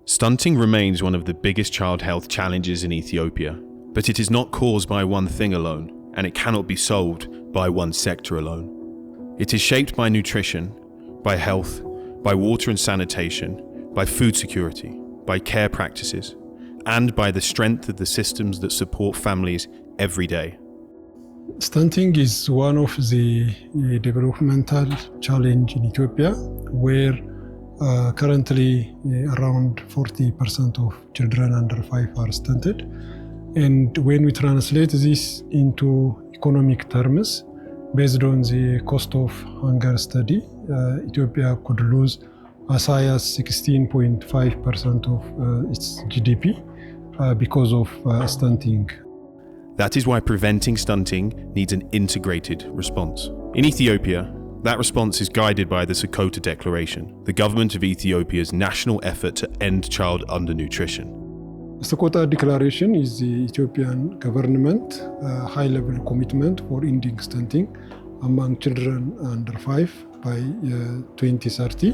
Stunting remains one of the biggest child health challenges in Ethiopia, but it is not caused by one thing alone, and it cannot be solved by one sector alone. It is shaped by nutrition, by health, by water and sanitation, by food security, by care practices, and by the strength of the systems that support families every day. Stunting is one of the developmental challenge in Ethiopia, where currently around 40% of children under 5 are stunted. And when we translate this into economic terms, based on the cost of hunger study, Ethiopia could lose as high as 16.5% of its GDP because of stunting. That is why preventing stunting needs an integrated response. In Ethiopia, that response is guided by the Seqota Declaration, the government of Ethiopia's national effort to end child undernutrition. Seqota Declaration is the Ethiopian government high-level commitment for ending stunting among children under 5 by 2030,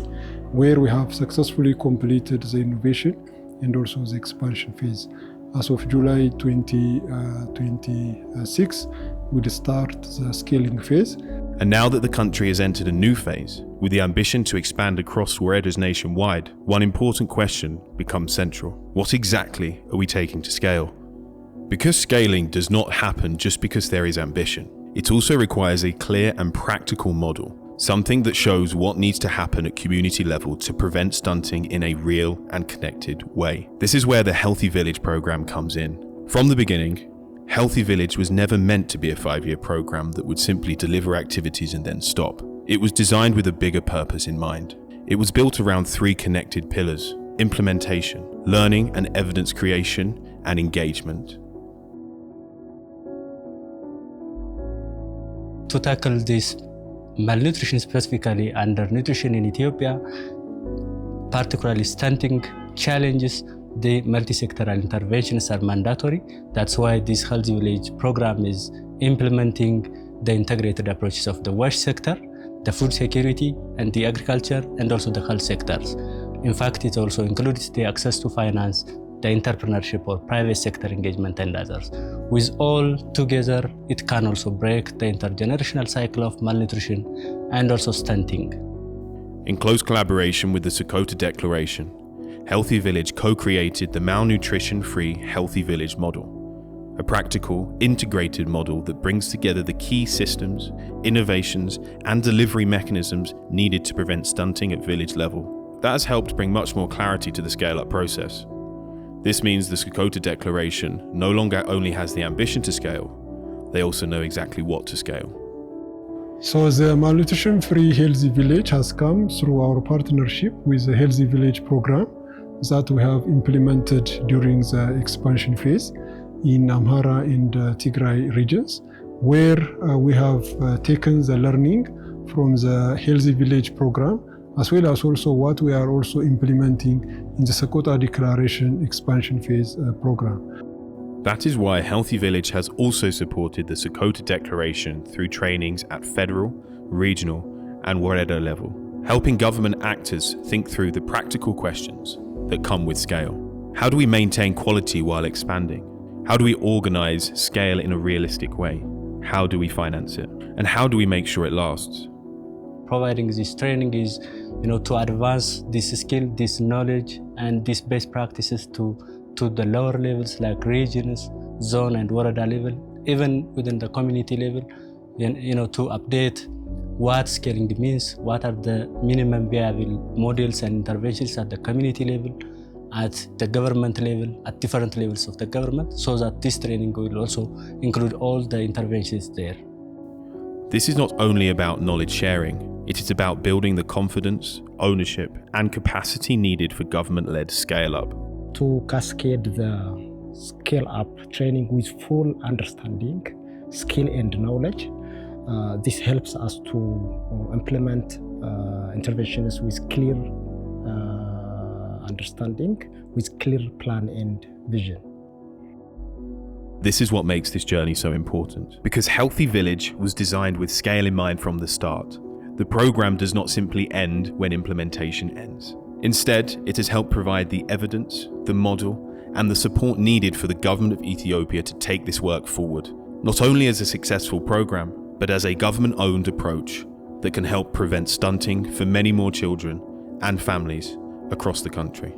where we have successfully completed the innovation and also the expansion phase. As of July 2026, we'll start the scaling phase. And now that the country has entered a new phase, with the ambition to expand across Woredas nationwide, one important question becomes central. What exactly are we taking to scale? Because scaling does not happen just because there is ambition. It also requires a clear and practical model, something that shows what needs to happen at community level to prevent stunting in a real and connected way. This is where the Healthy Village program comes in. From the beginning, Healthy Village was never meant to be a 5-year program that would simply deliver activities and then stop. It was designed with a bigger purpose in mind. It was built around 3 connected pillars: implementation, learning and evidence creation, and engagement. To tackle this malnutrition, specifically undernutrition in Ethiopia, particularly stunting challenges, the multi-sectoral interventions are mandatory. That's why this Healthy Village program is implementing the integrated approaches of the wash sector, the food security, and the agriculture, and also the health sectors. In fact, it also includes the access to finance, the entrepreneurship or private sector engagement, and others. With all together, it can also break the intergenerational cycle of malnutrition and also stunting. In close collaboration with the Seqota Declaration, Healthy Village co-created the Malnutrition-Free Healthy Village Model, a practical, integrated model that brings together the key systems, innovations, and delivery mechanisms needed to prevent stunting at village level. That has helped bring much more clarity to the scale-up process. This means the Seqota Declaration no longer only has the ambition to scale, they also know exactly what to scale. So the Malnutrition-Free Healthy Village has come through our partnership with the Healthy Village program that we have implemented during the expansion phase in Amhara and Tigray regions, where we have taken the learning from the Healthy Village program, as well as also what we are also implementing in the Seqota Declaration expansion phase program. That is why Healthy Village has also supported the Seqota Declaration through trainings at federal, regional, and Woreda level, helping government actors think through the practical questions that come with scale. How do we maintain quality while expanding? How do we organize scale in a realistic way? How do we finance it? And how do we make sure it lasts? Providing this training is, to advance this skill, this knowledge, and these best practices to the lower levels like regions, zone, and Woreda level, even within the community level, to update what scaling means, what are the minimum viable models and interventions at the community level, at the government level, at different levels of the government, so that this training will also include all the interventions there. This is not only about knowledge sharing, it is about building the confidence, ownership, and capacity needed for government-led scale-up. To cascade the scale-up training with full understanding, skill, and knowledge, this helps us to implement interventions with clear understanding, with clear plan and vision. This is what makes this journey so important, because Healthy Village was designed with scale in mind from the start. The program does not simply end when implementation ends. Instead, it has helped provide the evidence, the model, and the support needed for the government of Ethiopia to take this work forward, not only as a successful program, but as a government-owned approach that can help prevent stunting for many more children and families across the country.